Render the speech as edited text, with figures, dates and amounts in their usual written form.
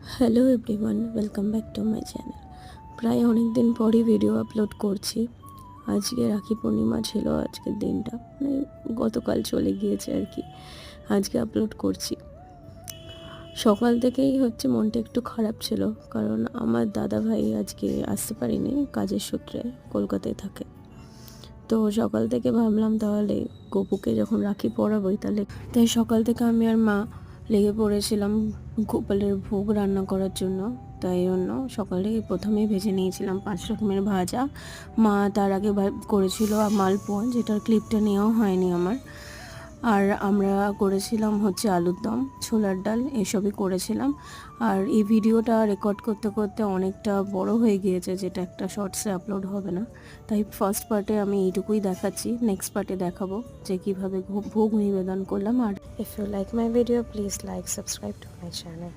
Hello everyone, welcome back to my channel. প্রায় অনেক দিন পরই ভিডিও আপলোড করছি। আজকে রাখি পূর্ণিমা ছিল, আজকের দিনটা মানে গতকাল চলে গিয়েছে আর কি। আজকে আপলোড করছি। সকাল থেকেই মনটা একটু খারাপ ছিল, কারণ আমার দাদা ভাই আজকে আসতে পারিনি, কাজের সূত্রে কলকাতায় থাকে। তো সকাল থেকে ভাবলাম তাহলে গপুকে যখন রাখি পরাবোই তাই সকাল থেকে আমি আর মা লেগে পড়েছিলাম গোপালের ভোগ রান্না করার জন্য। তাই জন্য সকালে প্রথমেই ভেজে নিয়েছিলাম 5 রকমের ভাজা। মা তার আগে করেছিল মালপোয়া, যেটার ক্লিপটা নেওয়া হয়নি আমার। আর আমরা করেছিলাম আলুর দম, ছোলার ডাল, এসবই করেছিলাম। আর এই ভিডিওটা রেকর্ড করতে করতে অনেকটা বড় হয়ে গিয়েছে, যেটা একটা শর্টসে আপলোড হবে না। তাই ফার্স্ট পার্টে আমি এইটুকুই দেখাচ্ছি, নেক্সট পার্টে দেখাবো যে কীভাবে ভোগ নিবেদন করলাম। আর if you like my video, please like, subscribe to my channel.